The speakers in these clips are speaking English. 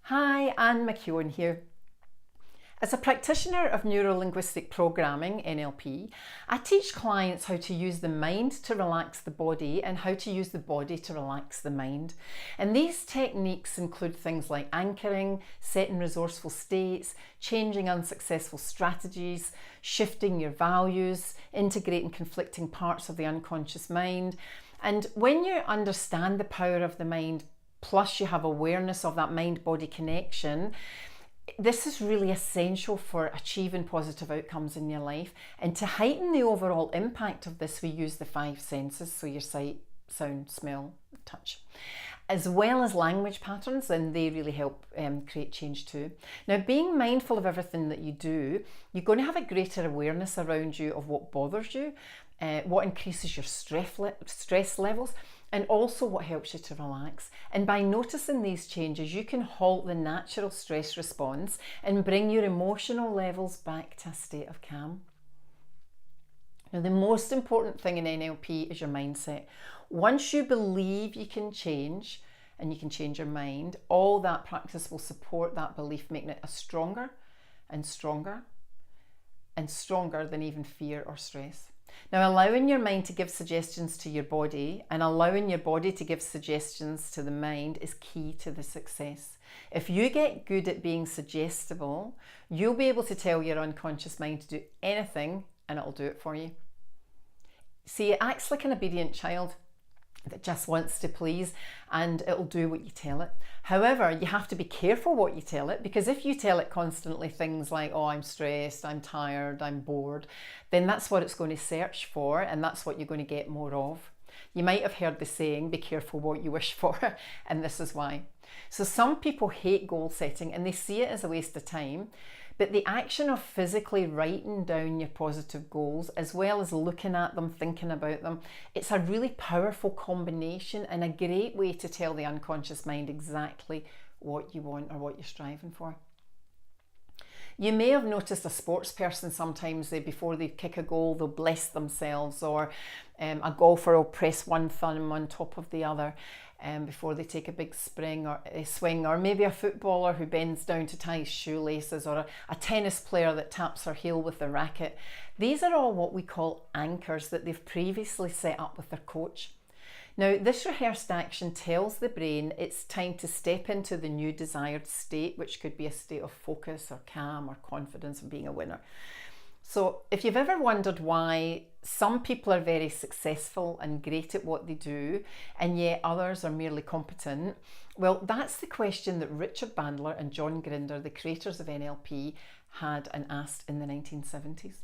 Hi, Anne McKeown here. As a practitioner of neuro-linguistic programming, NLP, I teach clients how to use the mind to relax the body and how to use the body to relax the mind. And these techniques include things like anchoring, setting resourceful states, changing unsuccessful strategies, shifting your values, integrating conflicting parts of the unconscious mind. And when you understand the power of the mind, plus you have awareness of that mind-body connection, this is really essential for achieving positive outcomes in your life. And to heighten the overall impact of this, we use the five senses, so your sight, sound, smell, touch, as well as language patterns, and they really help create change too. Now, being mindful of everything that you do, you're going to have a greater awareness around you of what bothers you, what increases your stress levels, and also what helps you to relax. And by noticing these changes, you can halt the natural stress response and bring your emotional levels back to a state of calm. Now, the most important thing in NLP is your mindset. Once you believe you can change and you can change your mind, all that practice will support that belief, making it a stronger and stronger and stronger than even fear or stress. Now, allowing your mind to give suggestions to your body and allowing your body to give suggestions to the mind is key to the success. If you get good at being suggestible, you'll be able to tell your unconscious mind to do anything and it'll do it for you. See, it acts like an obedient child that just wants to please, and it'll do what you tell it. However, you have to be careful what you tell it, because if you tell it constantly things like, oh, I'm stressed, I'm tired, I'm bored, then that's what it's going to search for, and that's what you're going to get more of. You might have heard the saying, be careful what you wish for, and this is why. So some people hate goal setting and they see it as a waste of time, but the action of physically writing down your positive goals, as well as looking at them, thinking about them, it's a really powerful combination and a great way to tell the unconscious mind exactly what you want or what you're striving for. You may have noticed a sports person sometimes, before they kick a goal, they'll bless themselves, or a golfer will press one thumb on top of the other before they take a big swing, or maybe a footballer who bends down to tie his shoelaces, or a tennis player that taps her heel with the racket. These are all what we call anchors that they've previously set up with their coach. Now, this rehearsed action tells the brain it's time to step into the new desired state, which could be a state of focus or calm or confidence and being a winner. So if you've ever wondered why some people are very successful and great at what they do, and yet others are merely competent, well, that's the question that Richard Bandler and John Grinder, the creators of NLP, had and asked in the 1970s.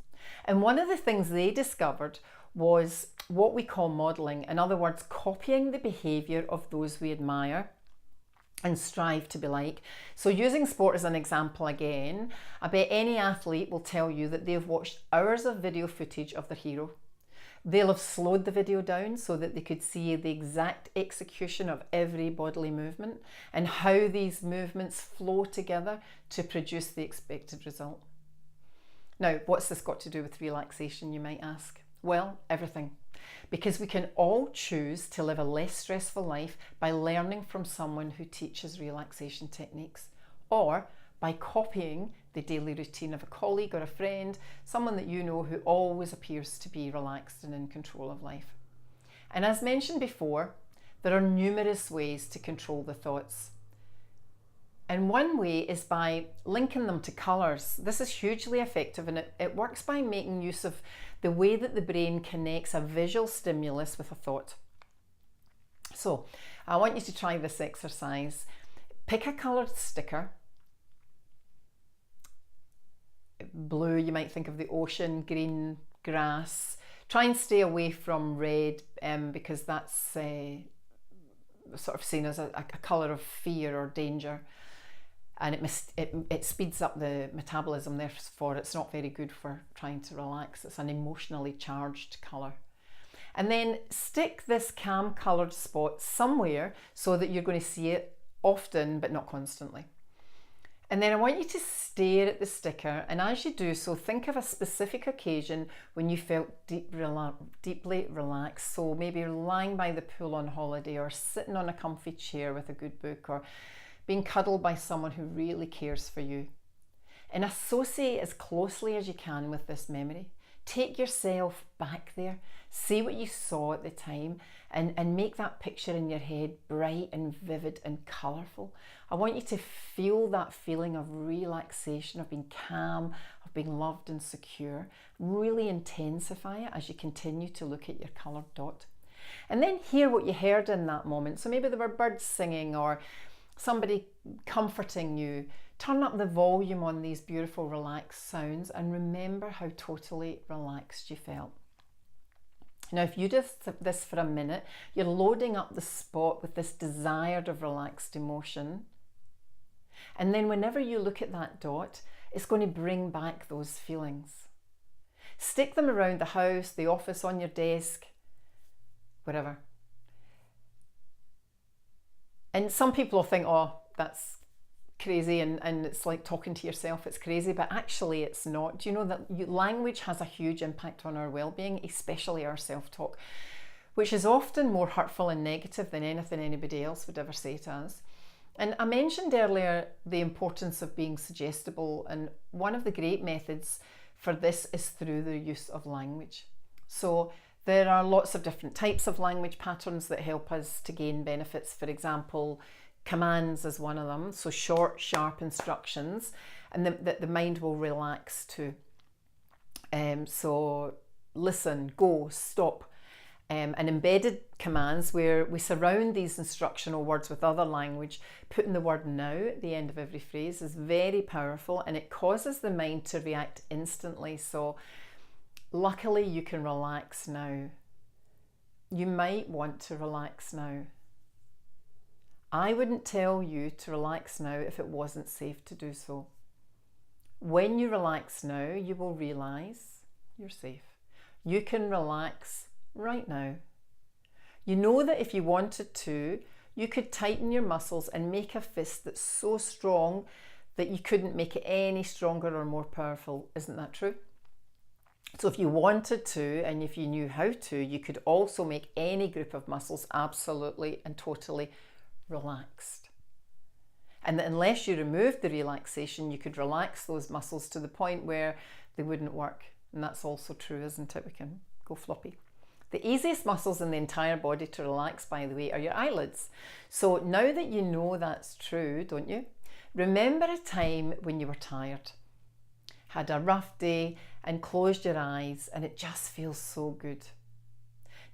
And one of the things they discovered was what we call modelling. In other words, copying the behaviour of those we admire and strive to be like. So using sport as an example again, I bet any athlete will tell you that they've watched hours of video footage of their hero. They'll have slowed the video down so that they could see the exact execution of every bodily movement and how these movements flow together to produce the expected result. Now, what's this got to do with relaxation, you might ask? Well, everything. Because we can all choose to live a less stressful life by learning from someone who teaches relaxation techniques, or by copying the daily routine of a colleague or a friend, someone that you know who always appears to be relaxed and in control of life. And as mentioned before, there are numerous ways to control the thoughts. And one way is by linking them to colours. This is hugely effective, and it works by making use of the way that the brain connects a visual stimulus with a thought. So I want you to try this exercise. Pick a coloured sticker. Blue, you might think of the ocean, green, grass. Try and stay away from red because that's sort of seen as a colour of fear or danger. And it speeds up the metabolism, therefore it's not very good for trying to relax. It's an emotionally charged colour. And then stick this calm coloured spot somewhere so that you're going to see it often but not constantly. And then I want you to stare at the sticker, and as you do so, think of a specific occasion when you felt deeply relaxed. So maybe you're lying by the pool on holiday, or sitting on a comfy chair with a good book, or being cuddled by someone who really cares for you. And associate as closely as you can with this memory. Take yourself back there, see what you saw at the time, and make that picture in your head bright and vivid and colourful. I want you to feel that feeling of relaxation, of being calm, of being loved and secure. Really intensify it as you continue to look at your coloured dot. And then hear what you heard in that moment. So maybe there were birds singing or somebody comforting you. Turn up the volume on these beautiful relaxed sounds and remember how totally relaxed you felt. Now, if you do this for a minute, you're loading up the spot with this desired of relaxed emotion. And then whenever you look at that dot, it's going to bring back those feelings. Stick them around the house, the office, on your desk, wherever. And some people will think, oh, that's crazy, and it's like talking to yourself, it's crazy, but actually it's not. Do you know that language has a huge impact on our well-being, especially our self-talk, which is often more hurtful and negative than anything anybody else would ever say to us. And I mentioned earlier the importance of being suggestible, and one of the great methods for this is through the use of language. So there are lots of different types of language patterns that help us to gain benefits. For example, commands is one of them, so short, sharp instructions, and the mind will relax too. So listen, go, stop. And embedded commands, where we surround these instructional words with other language, putting the word now at the end of every phrase, is very powerful, and it causes the mind to react instantly. So luckily you can relax now. You might want to relax now. I wouldn't tell you to relax now if it wasn't safe to do so. When you relax now, you will realise you're safe. You can relax right now. You know that if you wanted to, you could tighten your muscles and make a fist that's so strong that you couldn't make it any stronger or more powerful. Isn't that true? So if you wanted to, and if you knew how to, you could also make any group of muscles absolutely and totally relaxed. And that unless you removed the relaxation, you could relax those muscles to the point where they wouldn't work. And that's also true, isn't it? We can go floppy. The easiest muscles in the entire body to relax, by the way, are your eyelids. So now that you know that's true, don't you? Remember a time when you were tired, had a rough day, and closed your eyes, and it just feels so good.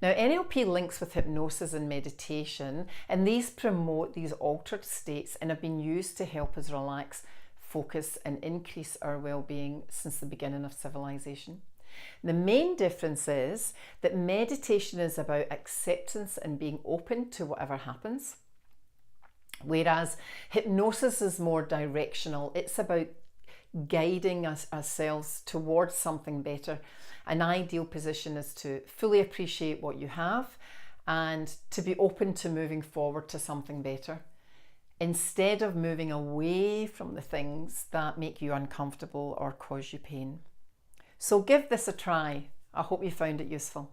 Now, NLP links with hypnosis and meditation, and these promote these altered states and have been used to help us relax, focus, and increase our well-being since the beginning of civilization. The main difference is that meditation is about acceptance and being open to whatever happens, whereas hypnosis is more directional. It's about guiding ourselves towards something better. An ideal position is to fully appreciate what you have and to be open to moving forward to something better, instead of moving away from the things that make you uncomfortable or cause you pain. So give this a try. I hope you found it useful.